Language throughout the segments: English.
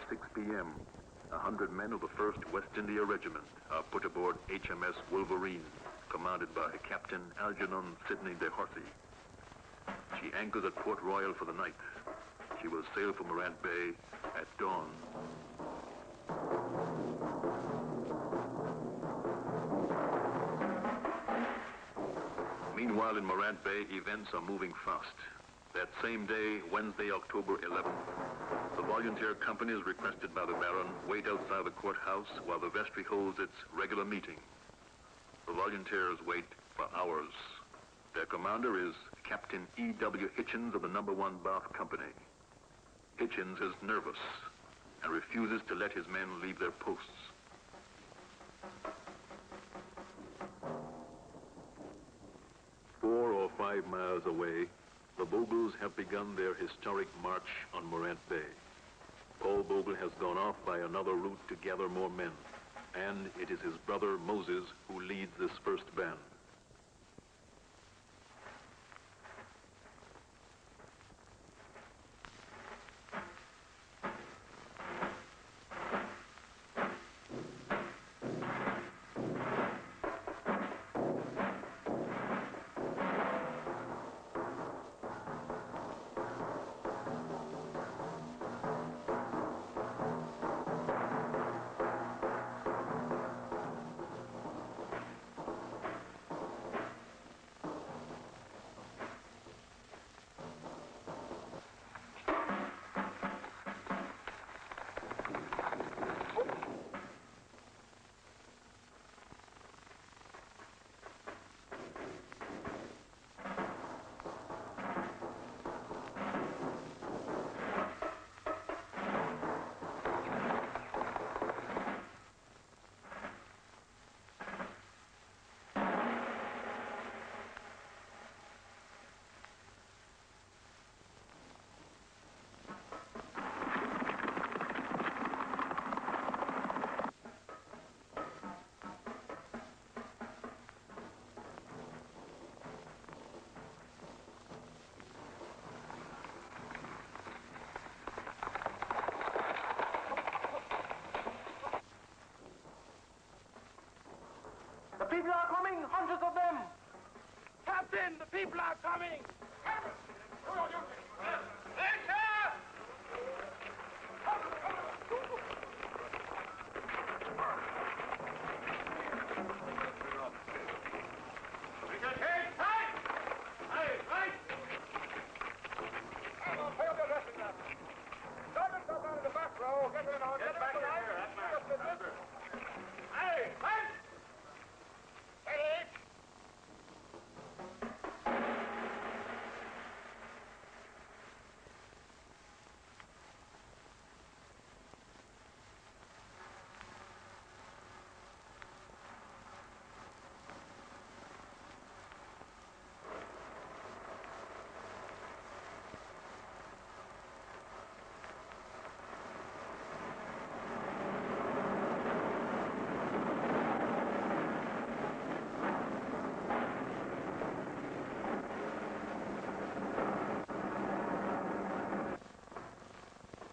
6 p.m., 100 men of the 1st West India Regiment are put aboard HMS Wolverine, commanded by Captain Algernon Sidney de Horthy. She anchors at Port Royal for the night. She will sail for Morant Bay at dawn. Meanwhile, in Morant Bay, events are moving fast. That same day, Wednesday, October 11th, the volunteer companies requested by the Baron wait outside the courthouse while the vestry holds its regular meeting. The volunteers wait for hours. Their commander is Captain E.W. Hitchens of the No. 1 Bath Company. Hitchens is nervous and refuses to let his men leave their posts. Four or 5 miles away, the Vogels have begun their historic march on Morant Bay. Paul Vogel has gone off by another route to gather more men, and it is his brother Moses who leads this first band. The people are coming, hundreds of them! Captain, the people are coming!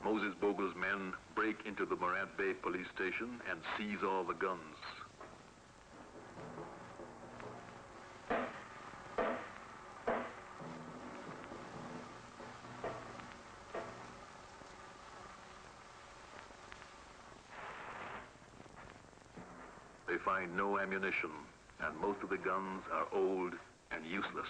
Moses Vogel's men break into the Morant Bay police station and seize all the guns. They find no ammunition, and most of the guns are old and useless.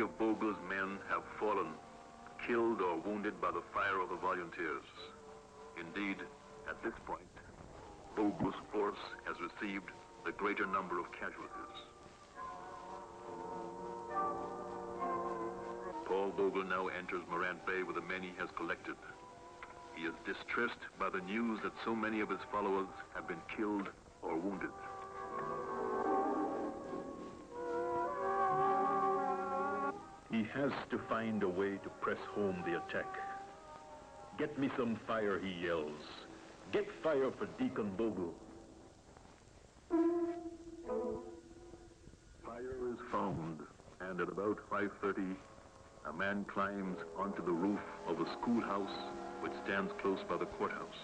Many of Bogle's men have fallen, killed or wounded by the fire of the volunteers. Indeed, at this point, Bogle's force has received the greater number of casualties. Paul Bogle now enters Morant Bay with the men he has collected. He is distressed by the news that so many of his followers have been killed or wounded. He has to find a way to press home the attack. Get me some fire, he yells. Get fire for Deacon Bogle. Fire is found, and at about 5:30, a man climbs onto the roof of a schoolhouse which stands close by the courthouse.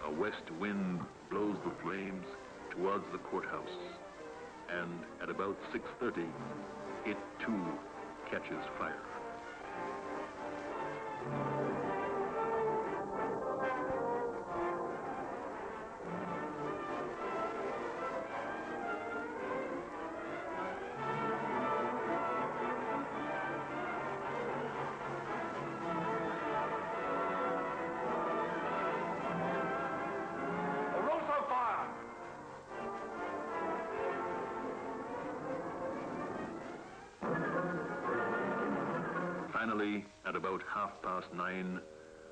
A west wind blows the flames towards the courthouse, and at about 6:30, it too catches fire. Finally, at about 9:30,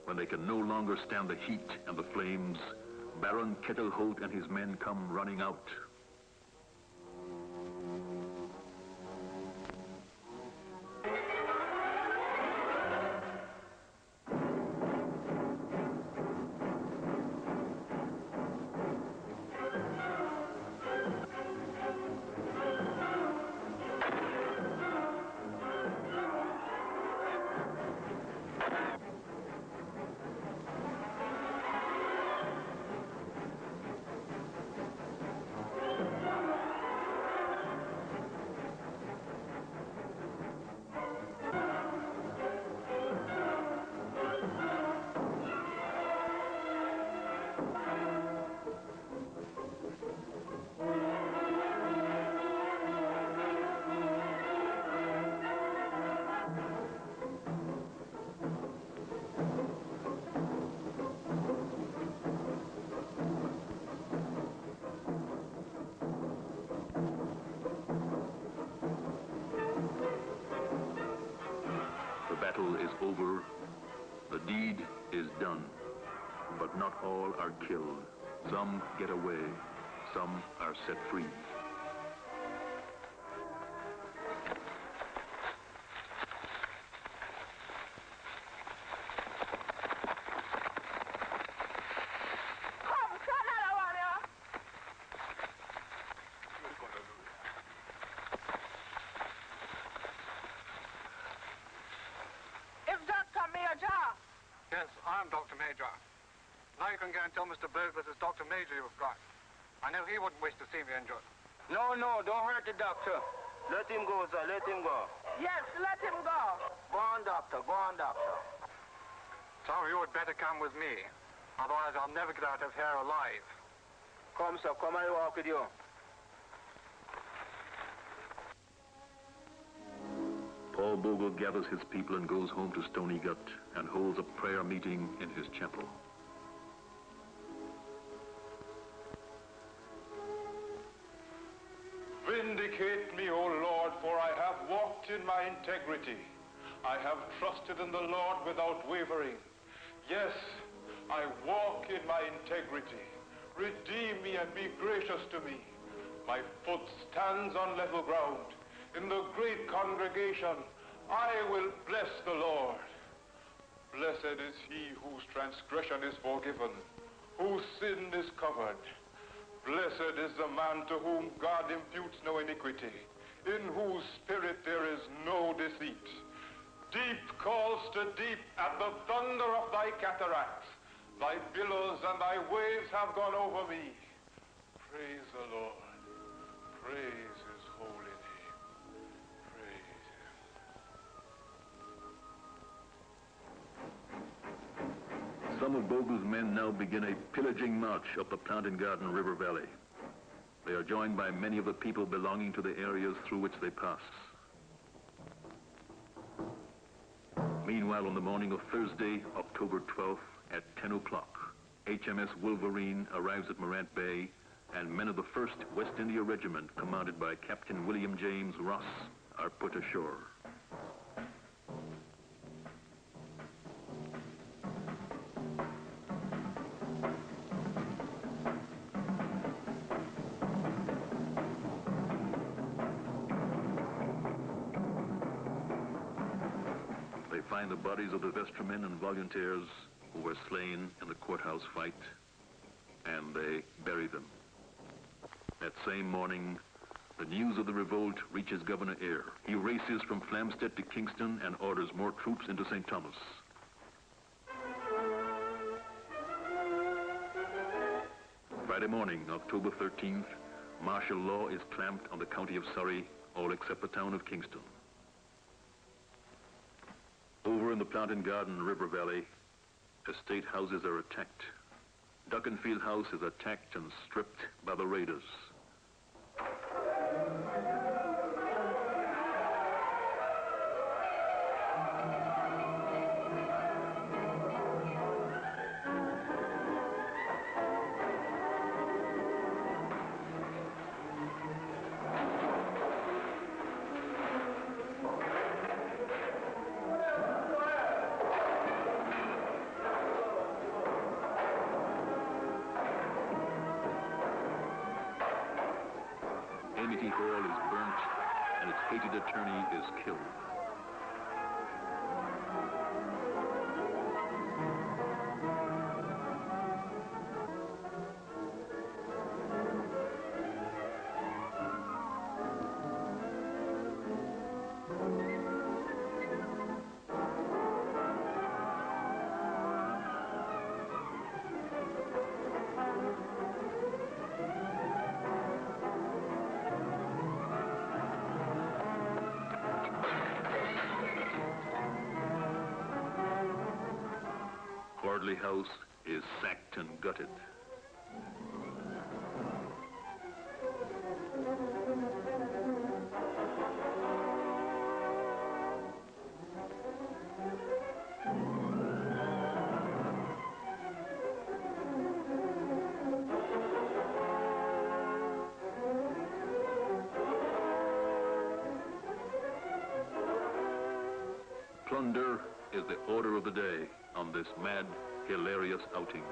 when they can no longer stand the heat and the flames, Baron Kettleholt and his men come running out. The battle is over, the deed is done, but not all are killed. Some get away, some are set free. Yes, I'm Dr. Major. Now you can go and tell Mr. Burgess it's Dr. Major you've got. I know he wouldn't wish to see me injured. No, don't hurt the doctor. Let him go, sir, let him go. Yes, let him go. Go on, doctor, go on, doctor. So you had better come with me. Otherwise I'll never get out of here alive. Come, sir, come, I'll walk with you. Paul Bogle gathers his people and goes home to Stony Gut and holds a prayer meeting in his chapel. Vindicate me, O Lord, for I have walked in my integrity. I have trusted in the Lord without wavering. Yes, I walk in my integrity. Redeem me and be gracious to me. My foot stands on level ground. In the great congregation, I will bless the Lord. Blessed is he whose transgression is forgiven, whose sin is covered. Blessed is the man to whom God imputes no iniquity, in whose spirit there is no deceit. Deep calls to deep at the thunder of thy cataracts. Thy billows and thy waves have gone over me. Praise the Lord. Praise his holy name. Praise him. Some of Bogle's men now begin a pillaging march up the Plantain Garden River Valley. They are joined by many of the people belonging to the areas through which they pass. Meanwhile, on the morning of Thursday, October 12th, at 10 o'clock, HMS Wolverine arrives at Morant Bay, and men of the 1st West India Regiment, commanded by Captain William James Ross, are put ashore. They find the bodies of the vestrymen and volunteers who were slain in the Courthouse fight, and they bury them. That same morning, the news of the revolt reaches Governor Eyre. He races from Flamstead to Kingston and orders more troops into St. Thomas. Friday morning, October 13th, martial law is clamped on the county of Surrey, all except the town of Kingston. Over in the Plantain Garden River Valley, estate houses are attacked. Duckenfield House is attacked and stripped by the raiders. Amity Hall is burnt, and its hated attorney is killed. Wardley House is sacked and gutted. Plunder is the order of the day on this mad, hilarious outing.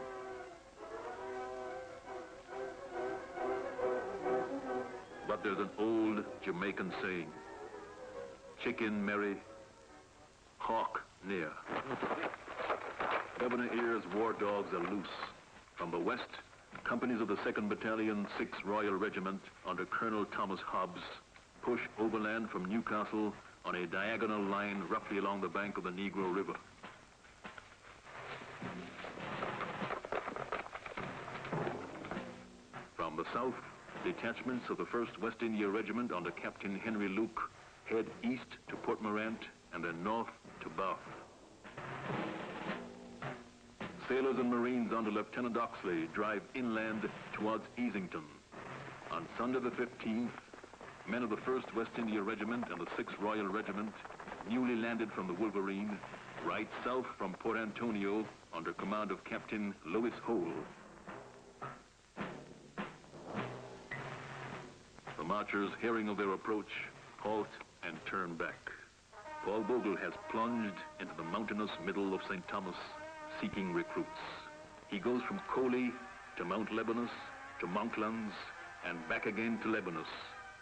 But there's an old Jamaican saying, chicken merry, hawk near. Governor Eyre's war dogs are loose. From the west, companies of the 2nd Battalion, 6th Royal Regiment, under Colonel Thomas Hobbs, push overland from Newcastle on a diagonal line roughly along the bank of the Negro River. From the south, detachments of the 1st West India Regiment under Captain Henry Luke head east to Port Morant and then north to Bath. Sailors and Marines under Lieutenant Oxley drive inland towards Easington. On Sunday the 15th, men of the 1st West India Regiment and the 6th Royal Regiment, newly landed from the Wolverine, ride south from Port Antonio under command of Captain Lewis Hole. The marchers, hearing of their approach, halt and turn back. Paul Bogle has plunged into the mountainous middle of St. Thomas, seeking recruits. He goes from Coley to Mount Lebanus to Monklands and back again to Lebanus,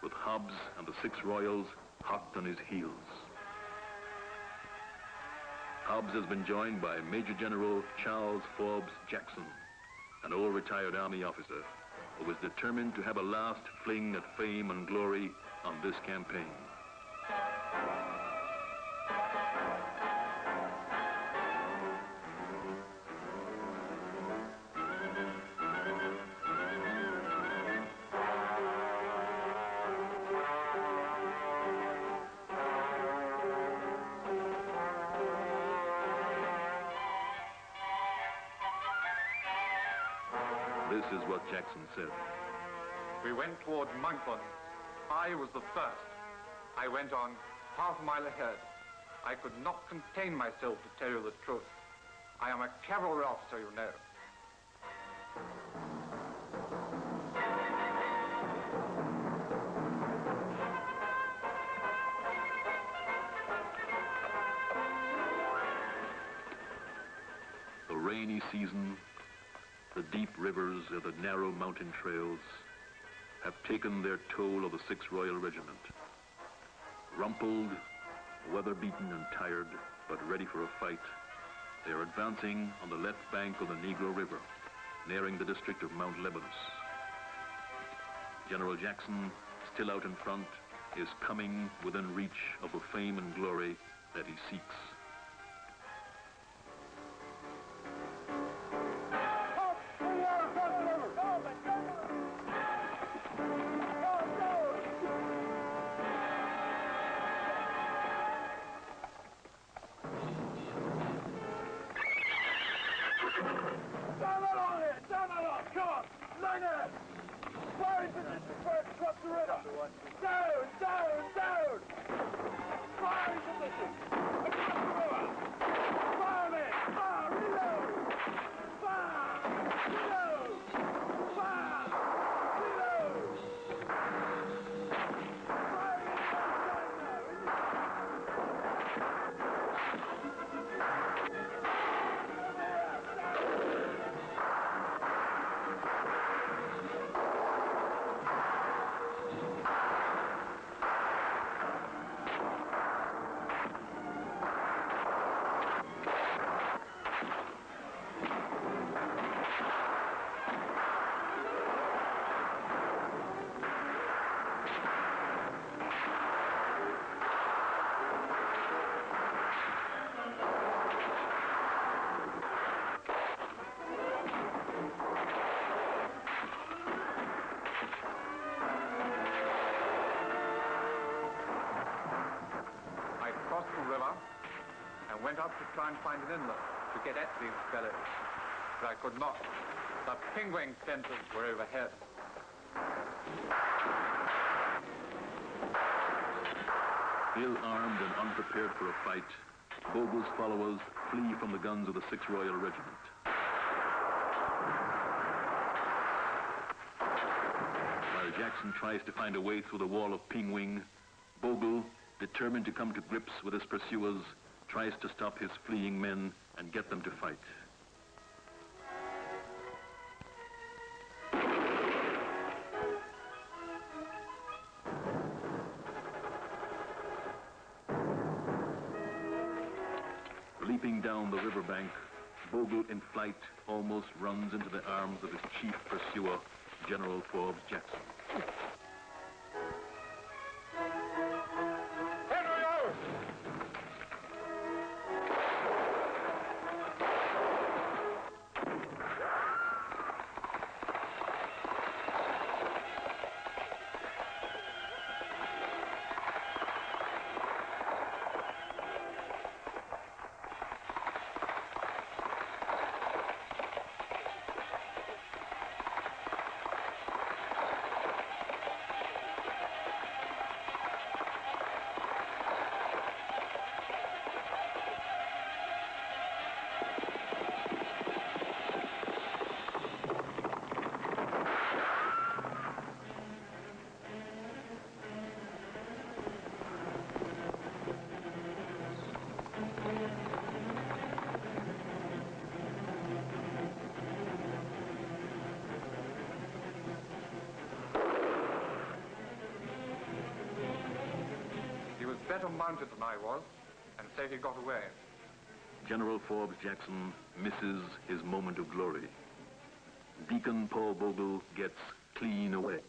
with Hobbs and the 6 Royals hot on his heels. Hobbs has been joined by Major General Charles Forbes Jackson, an old retired Army officer. who was determined to have a last fling at fame and glory on this campaign. This is what Jackson said. We went toward Monkland. I was the first. I went on half a mile ahead. I could not contain myself to tell you the truth. I am a cavalry officer, you know. The rainy season, the deep rivers and the narrow mountain trails have taken their toll of the 6th Royal Regiment. Rumpled, weather-beaten and tired, but ready for a fight, they are advancing on the left bank of the Negro River, nearing the district of Mount Lebanus. General Jackson, still out in front, is coming within reach of the fame and glory that he seeks. Went up to try and find an inlet to get at these fellows, but I could not. The penguin fences were overhead. Ill-armed and unprepared for a fight, Bogle's followers flee from the guns of the 6th Royal Regiment. While Jackson tries to find a way through the wall of Pingwing, Bogle, determined to come to grips with his pursuers, tries to stop his fleeing men and get them to fight. Leaping down the riverbank, Bogle in flight almost runs into the arms of his chief pursuer, General Forbes Jackson. Better mounted than I was, and so he got away. General Forbes Jackson misses his moment of glory. Deacon Paul Bogle gets clean away.